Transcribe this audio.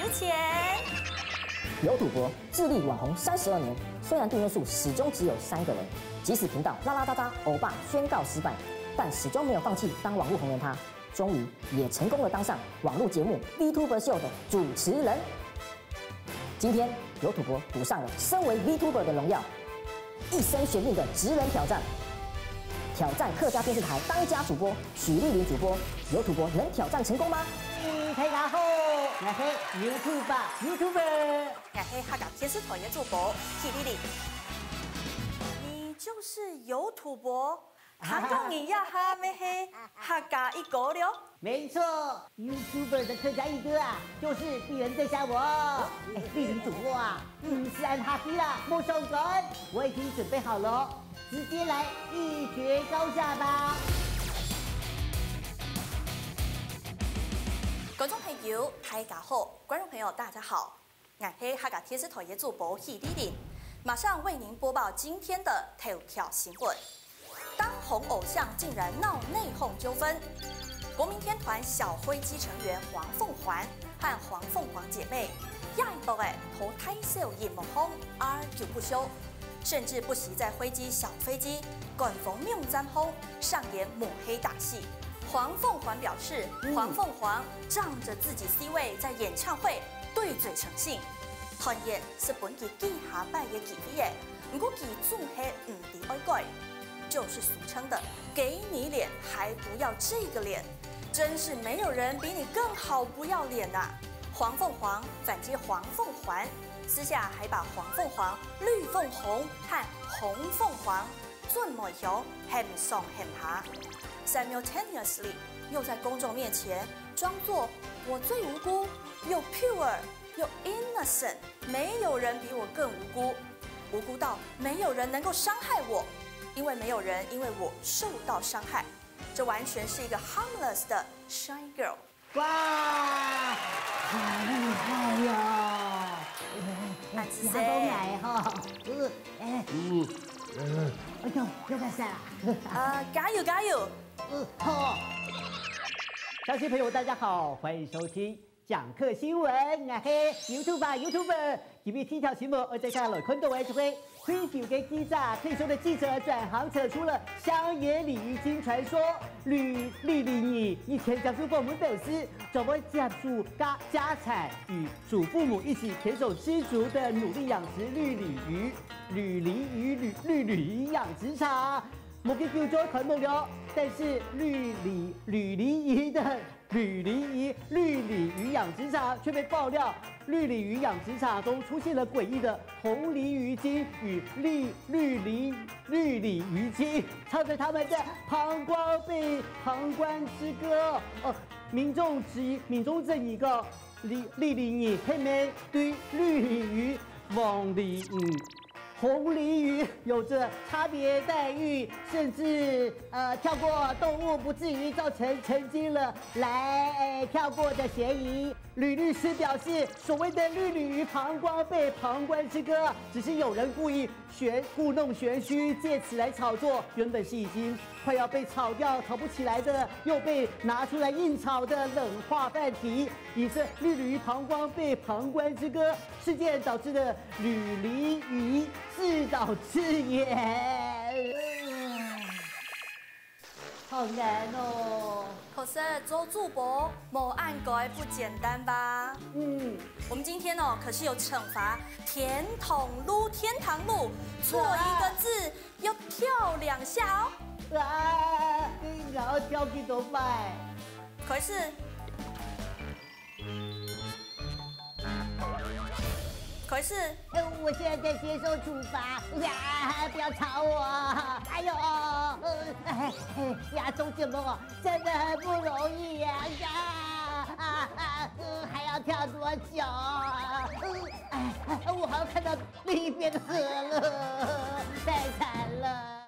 钱。有赌博致力网红32年，虽然订阅数始终只有3个人，即使频道啦啦喳喳欧巴宣告失败，但始终没有放弃当网络红人他，终于也成功的当上网络节目 VTuber 秀的主持人。今天有赌博赌上了身为 VTuber 的荣耀，一生悬命的职人挑战。挑战客家电视台当家主播许丽玲主播，有赌博能挑战成功吗？大家好，我是 YouTuber， 我是客家电视台的主播许丽玲。你就是有赌博？他讲你呀哈咩嘿客家一哥了？没错 ，YouTuber 的客家一哥啊，就是鄙人在下我。丽玲主播啊，是按哈基啦，莫手转，我已经准备好了，直接来一决高下吧。观众朋友大家好，观众朋友大家好，我是客家电视台的主播许丽玲，马上为您播报今天的头条新闻。当红偶像竟然闹内讧纠纷，国民天团小灰机成员黄凤环和黄凤凰姐妹亚一波投胎秀叶梦红argue不休，甚至不惜在灰机小飞机赶逢命占轰上演抹黑大戏。黄凤环表示，黄凤凰仗着自己 C 位在演唱会对嘴诚信，团员是本期记下拜的记忆的，不过其总是唔敌爱改。就是俗称的给你脸还不要这个脸，真是没有人比你更好不要脸呐！黄凤凰反击黄凤环，私下还把黄凤凰、绿凤红和红凤凰尊模熊很送很爬 ，simultaneously 又在公众面前装作我最无辜，又 pure 又 innocent， 没有人比我更无辜，无辜到没有人能够伤害我。因为没有人因为我受到伤害，这完全是一个 harmless 的 shy girl。哇，好厉害哟！那是谁？来哈，哎呦，要干啥？加油加油！好。乡亲朋友，大家好，欢迎收听讲课新闻。我是 YouTuber， 今日天条新闻，我在看来看到的就会。退休的记者，退休的记者转行扯出了乡野鲤鱼精传说。李玲仪以前讲述过我们表示，怎么家族家产与祖父母一起携手吃足的努力养殖绿鲤鱼养殖场。某个叫做很猛了，但是绿鲤鱼养殖场却被爆料，绿鲤鱼养殖场中出现了诡异的红鲤鱼精与绿鲤鱼精，唱着他们的膀胱之歌。民众证一个丽玲仪黑妹对绿鲤鱼、黄鲤鱼。红鲤鱼有着差别待遇，甚至跳过动物不至于造成成精了来跳过的嫌疑。吕律师表示，所谓的绿鲤鱼膀胱被膀胱之歌，只是有人故弄玄虚，借此来炒作。原本是已经快要被炒掉、炒不起来的，又被拿出来硬炒的冷化饭题，以这绿鲤鱼膀胱被膀胱之歌事件导致的绿鲤鱼自导自演，好难哦。可是做主播某按改不简单吧？我们今天可是有惩罚甜筒撸天堂路，错一个字要跳2下哦。然后跳几多摆？可是。我现在在接受处罚不要吵我！哎呦，中节目真的很不容易呀！还要跳多久？我好像看到另一边的河了，太惨了。